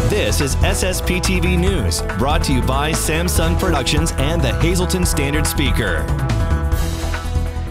This is SSPTV News, brought to you by Samsung Productions and the Hazleton Standard Speaker.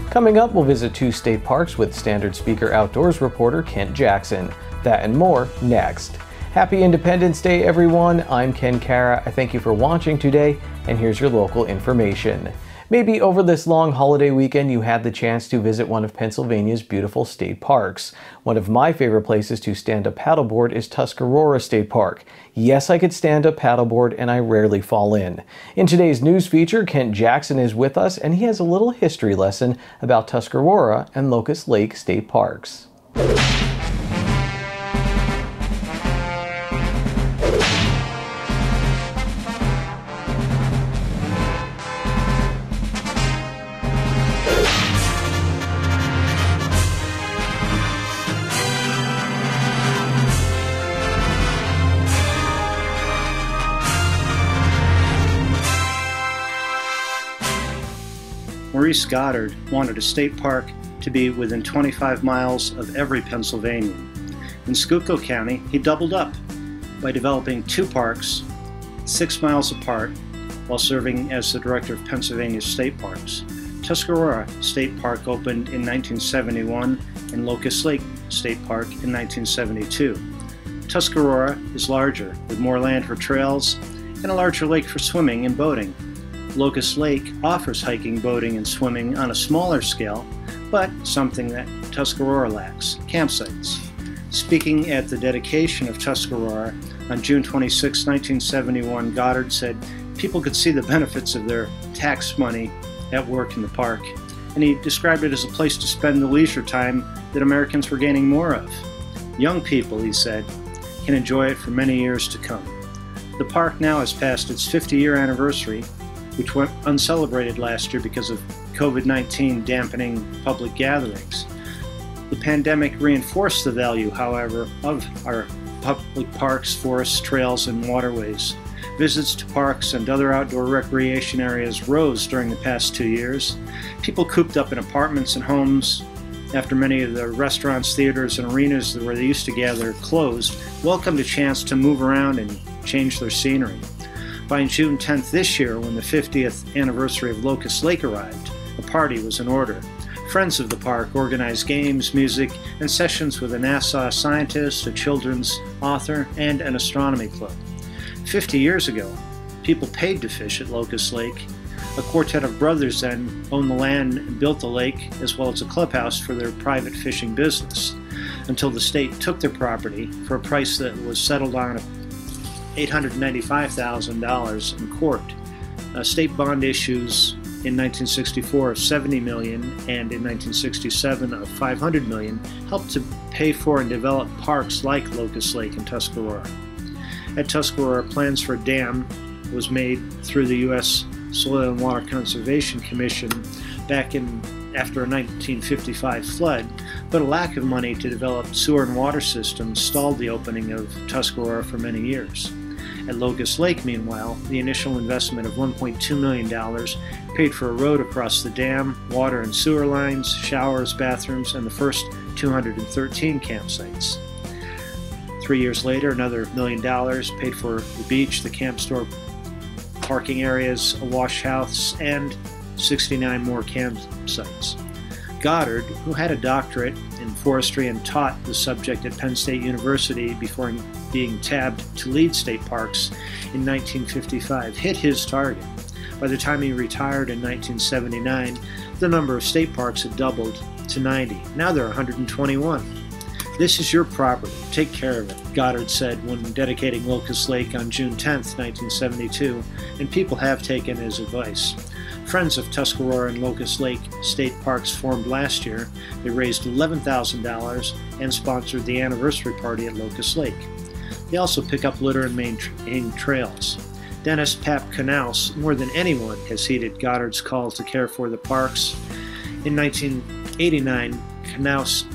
Coming up, we'll visit 2 state parks with Standard Speaker Outdoors reporter Kent Jackson. That and more next. Happy Independence Day, everyone. I'm Ken Kara. I thank you for watching today, and here's your local information. Maybe over this long holiday weekend you had the chance to visit one of Pennsylvania's beautiful state parks. One of my favorite places to stand up paddleboard is Tuscarora State Park. Yes, I could stand up paddleboard and I rarely fall in. In today's news feature, Kent Jackson is with us and he has a little history lesson about Tuscarora and Locust Lake State Parks. Maurice Goddard wanted a state park to be within 25 miles of every Pennsylvanian. In Schuylkill County, he doubled up by developing 2 parks 6 miles apart while serving as the director of Pennsylvania's state parks. Tuscarora State Park opened in 1971 and Locust Lake State Park in 1972. Tuscarora is larger, with more land for trails and a larger lake for swimming and boating. Locust Lake offers hiking, boating, and swimming on a smaller scale, but something that Tuscarora lacks: campsites. Speaking at the dedication of Tuscarora on June 26, 1971, Goddard said people could see the benefits of their tax money at work in the park, and he described it as a place to spend the leisure time that Americans were gaining more of. Young people, he said, can enjoy it for many years to come. The park now has passed its 50-year anniversary, which went uncelebrated last year because of COVID-19 dampening public gatherings. The pandemic reinforced the value, however, of our public parks, forests, trails, and waterways. Visits to parks and other outdoor recreation areas rose during the past 2 years. People cooped up in apartments and homes after many of the restaurants, theaters, and arenas where they used to gather closed, welcomed a chance to move around and change their scenery. By June 10th this year, when the 50th anniversary of Locust Lake arrived, a party was in order. Friends of the park organized games, music, and sessions with a NASA scientist, a children's author, and an astronomy club. 50 years ago, people paid to fish at Locust Lake. A quartet of brothers then owned the land and built the lake, as well as a clubhouse for their private fishing business, until the state took their property for a price that was settled on $895,000 in court. State bond issues in 1964 of $70 million and in 1967 of $500 million helped to pay for and develop parks like Locust Lake and Tuscarora. At Tuscarora, plans for a dam was made through the U.S. Soil and Water Conservation Commission back after a 1955 flood, but a lack of money to develop sewer and water systems stalled the opening of Tuscarora for many years. At Locust Lake, meanwhile, the initial investment of $1.2 million paid for a road across the dam, water and sewer lines, showers, bathrooms, and the first 213 campsites. 3 years later, another $1 million paid for the beach, the camp store, parking areas, a wash house, and 69 more campsites. Goddard, who had a doctorate in forestry and taught the subject at Penn State University before being tabbed to lead state parks in 1955, hit his target. By the time he retired in 1979, the number of state parks had doubled to 90. Now there are 121. "This is your property. Take care of it," Goddard said when dedicating Locust Lake on June 10, 1972, and people have taken his advice. Friends of Tuscarora and Locust Lake State Parks formed last year. They raised $11,000 and sponsored the anniversary party at Locust Lake. They also pick up litter and maintain trails. Dennis Pap Knaus, more than anyone, has heeded Goddard's call to care for the parks. In 1989, Knaus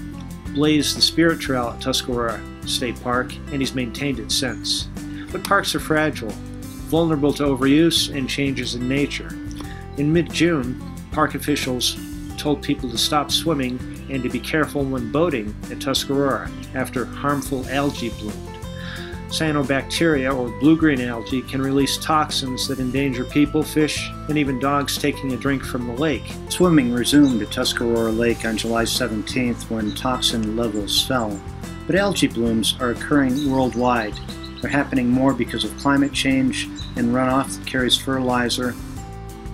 blazed the Spirit Trail at Tuscarora State Park, and he's maintained it since. But parks are fragile, vulnerable to overuse and changes in nature. In mid-June, park officials told people to stop swimming and to be careful when boating at Tuscarora after harmful algae bloomed. Cyanobacteria, or blue-green algae, can release toxins that endanger people, fish, and even dogs taking a drink from the lake. Swimming resumed at Tuscarora Lake on July 17th when toxin levels fell. But algae blooms are occurring worldwide. They're happening more because of climate change and runoff that carries fertilizer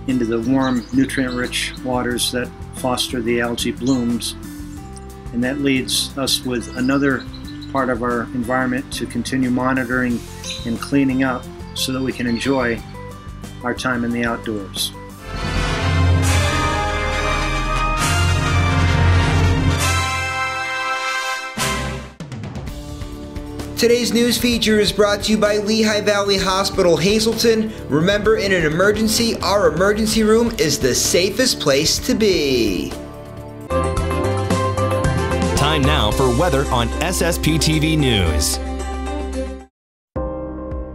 into the warm, nutrient-rich waters that foster the algae blooms. And that leads us with another part of our environment to continue monitoring and cleaning up so that we can enjoy our time in the outdoors. Today's news feature is brought to you by Lehigh Valley Hospital, Hazleton. Remember, in an emergency, our emergency room is the safest place to be. Time now for weather on SSPTV News.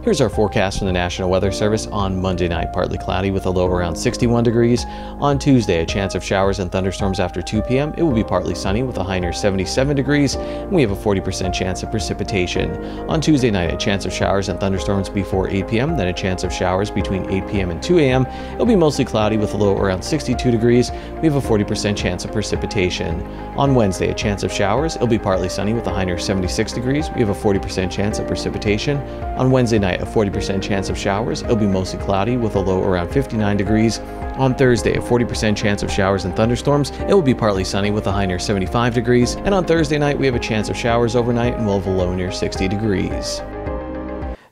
Here's our forecast from the National Weather Service. On Monday night, partly cloudy with a low around 61 degrees. On Tuesday, a chance of showers and thunderstorms after 2 p.m. It will be partly sunny with a high near 77 degrees, and we have a 40% chance of precipitation. On Tuesday night, a chance of showers and thunderstorms before 8 p.m., then a chance of showers between 8 p.m. and 2 a.m. It'll be mostly cloudy with a low around 62 degrees. We have a 40% chance of precipitation. On Wednesday, a chance of showers. It'll be partly sunny with a high near 76 degrees. We have a 40% chance of precipitation. On Wednesday night, a 40% chance of showers. It'll be mostly cloudy with a low around 59 degrees. On Thursday, a 40% chance of showers and thunderstorms. It will be partly sunny with a high near 75 degrees. And on Thursday night, we have a chance of showers overnight and we'll have a low near 60 degrees.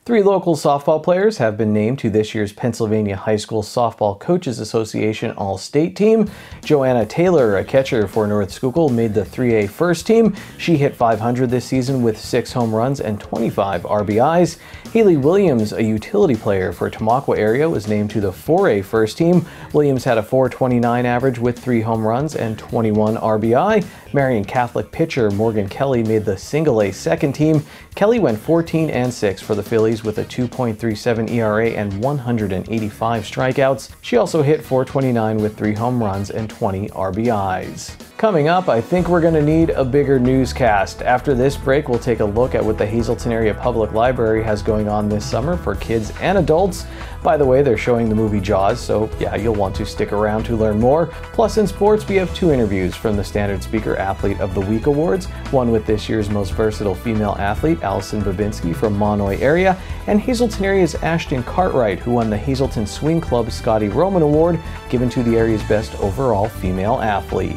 3 local softball players have been named to this year's Pennsylvania High School Softball Coaches Association All-State team. Joanna Taylor, a catcher for North Schuylkill, made the 3A first team. She hit .500 this season with 6 home runs and 25 RBIs. Haley Williams, a utility player for Tamaqua area, was named to the 4A first team. Williams had a .429 average with 3 home runs and 21 RBI. Marion Catholic pitcher Morgan Kelly made the single-A second team. Kelly went 14-6 for the Phillies with a 2.37 ERA and 185 strikeouts. She also hit .429 with 3 home runs and 20 RBIs. Coming up, I think we're going to need a bigger newscast. After this break, we'll take a look at what the Hazleton Area Public Library has going on this summer for kids and adults. By the way, they're showing the movie Jaws, so yeah, you'll want to stick around to learn more. Plus, in sports, we have 2 interviews from the Standard Speaker Athlete of the Week Awards, one with this year's most versatile female athlete, Allison Babinski from Monoy area, and Hazleton area's Ashton Cartwright, who won the Hazleton Swing Club Scotty Roman Award, given to the area's best overall female athlete.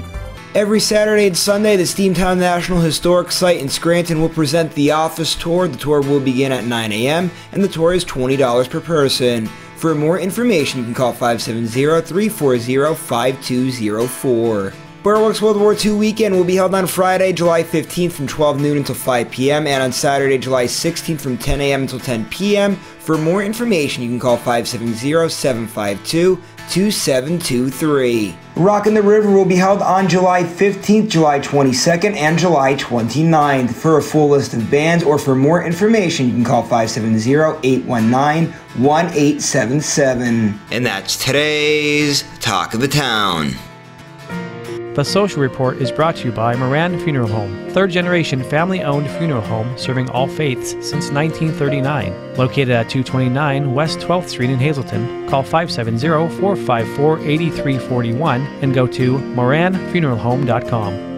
Every Saturday and Sunday, the Steamtown National Historic Site in Scranton will present the Office Tour. The tour will begin at 9 a.m. and the tour is $20 per person. For more information, you can call 570-340-5204. Burrworks World War II weekend will be held on Friday, July 15th from 12 noon until 5 p.m. and on Saturday, July 16th from 10 a.m. until 10 p.m. For more information, you can call 570-752-2723. Rockin' the River will be held on July 15th, July 22nd, and July 29th. For a full list of bands or for more information, you can call 570-819-1877. And that's today's Talk of the Town. The Social Report is brought to you by Moran Funeral Home, third-generation family-owned funeral home serving all faiths since 1939. Located at 229 West 12th Street in Hazleton, call 570-454-8341 and go to moranfuneralhome.com.